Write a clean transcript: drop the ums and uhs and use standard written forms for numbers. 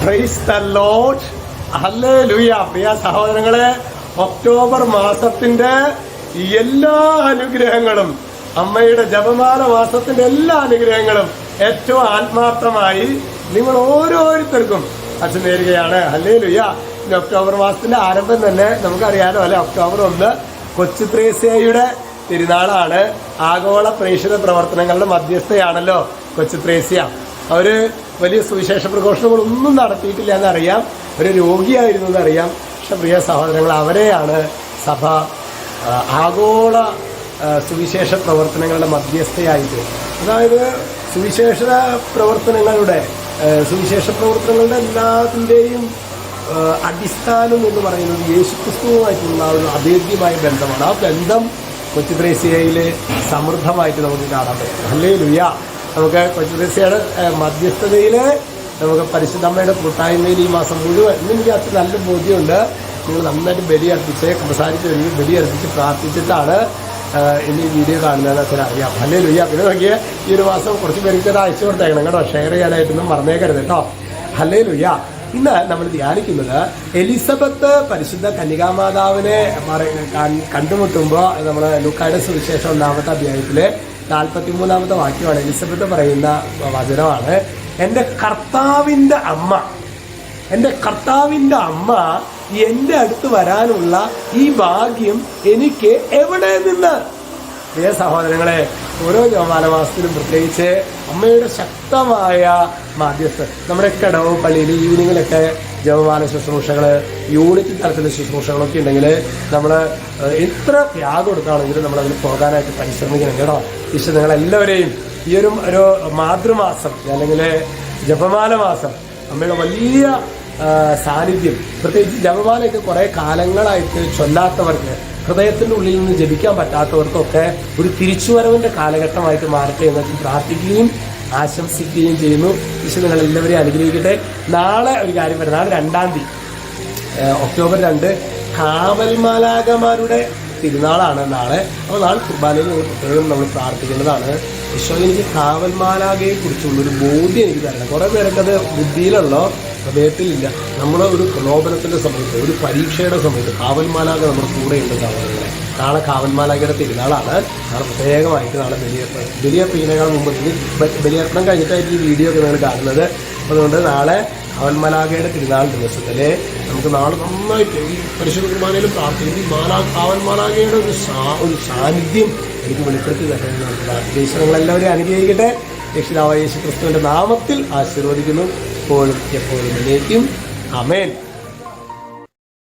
Praise the Lord. Hallelujah. പ്രിയ സഹോദരങ്ങളെ, October മാസത്തിന്റെ എല്ലാ അനുഗ്രഹങ്ങളും, അമ്മയുടെ ജപമാല മാസത്തിന്റെ എല്ലാ അനുഗ്രഹങ്ങളും ഏറ്റവും ആത്മാർത്ഥമായി നിങ്ങൾ ഓരോരുത്തർക്കും അച്ഛൻ നേരുകയാണ്. ഹല്ലേലൂയ. ഇനി ഒക്ടോബർ മാസത്തിന്റെ ആരംഭം തന്നെ നമുക്കറിയാലോ അല്ലെ. ഒക്ടോബർ 1 കൊച്ചു ത്രേസ്യയുടെ തിരുനാളാണ്. ആഗോള പ്രേക്ഷിത പ്രവർത്തനങ്ങളുടെ മധ്യസ്ഥയാണല്ലോ കൊച്ചു ത്രേസ്യ. അവര് വലിയ സുവിശേഷ പ്രഘോഷണങ്ങളൊന്നും നടത്തിയിട്ടില്ല എന്നറിയാം, ഒരു രോഗിയായിരുന്നു എന്നറിയാം. പക്ഷെ പ്രിയ സഹോദരങ്ങൾ, അവരെയാണ് സഭ ആഗോള സുവിശേഷ പ്രവർത്തനങ്ങളുടെ മധ്യസ്ഥയായിട്ട്, അതായത് സുവിശേഷ പ്രവർത്തനങ്ങളുടെ എല്ലാത്തിൻ്റെയും അടിസ്ഥാനം എന്ന് പറയുന്നത് യേശുക്രിസ്തുവുമായിട്ടുള്ള ഒരു അഭേദ്യമായ ബന്ധമാണ്. ആ ബന്ധം കൊച്ചു ത്രേസ്യയിൽ സമൃദ്ധമായിട്ട് നമുക്ക് കാണാൻ പറ്റും. ഹല്ലേലൂയ. നമുക്ക് കൊച്ചു ത്രേസ്യയുടെ മധ്യസ്ഥതയിൽ നമുക്ക് പരിശുദ്ധമ്മയുടെ കൂട്ടായ്മയിൽ ഈ മാസം മുഴുവൻ എനിക്ക് അത്ര നല്ല ബോധ്യമുണ്ട്. നിങ്ങൾ നന്നായിട്ട് ബലി അർപ്പിച്ച് സംസാരിച്ച് കഴിഞ്ഞ് ബലി അർപ്പിച്ച് പ്രാർത്ഥിച്ചിട്ടാണ് ഇനി വീഡിയോ കാണുന്നതെന്ന് അച്ഛൻ അറിയാം. ഹല്ലേലൂയ. പിന്നെ നോക്കിയാൽ ഈ ഒരു മാസം കുറച്ച് പേർക്ക് അത് അയച്ചു കൊടുത്തേക്കണം കേട്ടോ. ഷെയർ ചെയ്യാനായിട്ടൊന്നും മറന്നേക്കരുത് കേട്ടോ. ഹല്ലേലൂയ. ഇന്ന് നമ്മൾ ധ്യാനിക്കുന്നത് എലിസബത്ത് പരിശുദ്ധ കന്യകാമാതാവിനെ കണ്ടുമുട്ടുമ്പോൾ നമ്മൾ ലൂക്കായുടെ സുവിശേഷം 1-ാമത്തെ അധ്യായത്തിലെ 43-ാമത്തെ വാക്യമാണ്. എലിസബത്ത് പറയുന്ന വചനമാണ്, എൻ്റെ കർത്താവിൻ്റെ അമ്മ എൻ്റെ അടുത്ത് വരാനുള്ള ഈ ഭാഗ്യം എനിക്ക് എവിടെ നിന്ന്? പ്രിയ സഹോദരങ്ങളെ, ഓരോ ജപമാല മാസത്തിലും പ്രത്യേകിച്ച് അമ്മയുടെ ശക്തമായ മാധ്യസ്ഥം. നമ്മുടെ കടവ് പള്ളിയിൽ ഈവനിങ്ങിലൊക്കെ ജപമാല ശുശ്രൂഷകൾ, യൂണിറ്റ് തലത്തിലെ ശുശ്രൂഷകളൊക്കെ ഉണ്ടെങ്കിൽ നമ്മൾ എത്ര ത്യാഗം എടുത്താണെങ്കിലും നമ്മളതിന് പോകാനായിട്ട് പരിശ്രമിക്കണം കേട്ടോ. ഈശോ നിങ്ങളെല്ലാവരെയും ഈ ഒരു മാതൃമാസം അല്ലെങ്കിൽ ജപമാല മാസം അമ്മയുടെ വലിയ സാന്നിധ്യം, പ്രത്യേകിച്ച് ജപമാലയൊക്കെ കുറേ കാലങ്ങളായിട്ട് ചൊല്ലാത്തവർക്ക്, ഹൃദയത്തിൻ്റെ ഉള്ളിൽ നിന്ന് ജപിക്കാൻ പറ്റാത്തവർക്കൊക്കെ ഒരു തിരിച്ചുവരവിൻ്റെ കാലഘട്ടമായിട്ട് മാറട്ടെ എന്ന് പ്രാർത്ഥിക്കുകയും ആശംസിക്കുകയും ചെയ്യുന്നു. ഈശോ നിങ്ങളെല്ലാവരെയും അനുഗ്രഹിക്കട്ടെ. നാളെ ഒരു കാര്യം പറയാം. നാളെ 2-ാം തീയതി ഒക്ടോബർ 2 കാവൽമാലാകമാരുടെ തിരുനാളാണ് നാളെ. അപ്പോൾ നാളെ കുർബാനയിൽ പ്രത്യേകം നമ്മൾ പ്രാർത്ഥിക്കേണ്ടതാണ്. ഈശോ എനിക്ക് കാവൽമാലാകയെ കുറിച്ചുള്ളൊരു ബോധ്യം എനിക്ക് തരണം. കുറേ പേർക്കത് ബുദ്ധിയിലുള്ളോ ഹൃദയത്തിലില്ല. നമ്മുടെ ഒരു പ്രലോഭനത്തിൻ്റെ സമയത്ത്, ഒരു പരീക്ഷയുടെ സമയത്ത് കാവൽമാലാക നമ്മുടെ കൂടെ ഉണ്ട്. സഹോദരങ്ങളെ, നാളെ കാവൽമാലാകയുടെ തിരുനാളാണ്. നാളെ പ്രത്യേകമായിട്ട് നാളെ ബലിയർപ്പണേക്കാൾ മുമ്പ് ബലിയർപ്പണം കഴിഞ്ഞിട്ടായിട്ട് ഈ വീഡിയോ ഒക്കെ നിങ്ങൾ കാണുന്നത്. അതുകൊണ്ട് നാളെ കാവൽമാലാകയുടെ തിരുനാൾ ദിവസത്തിൽ നമുക്ക് നാളെ നന്നായിട്ട് ഈ പരിശുദ്ധ കുർബാനയിലും പ്രാർത്ഥിക്കും. ഈ കാവൽമാലാകയുടെ ഒരു സാന്നിധ്യം എനിക്ക് വെളിപ്പെടുത്തി തരുന്നത് നമുക്ക് പ്രാർത്ഥിക്കും. നിങ്ങളെല്ലാവരെയും അനുഗ്രഹിക്കട്ടെ. രക്ഷിതാവായ യേശു ക്രിസ്തുവിൻ്റെ നാമത്തിൽ ആശീർവദിക്കുന്നു. എപ്പോഴും എന്നേക്കും. ആമേൻ.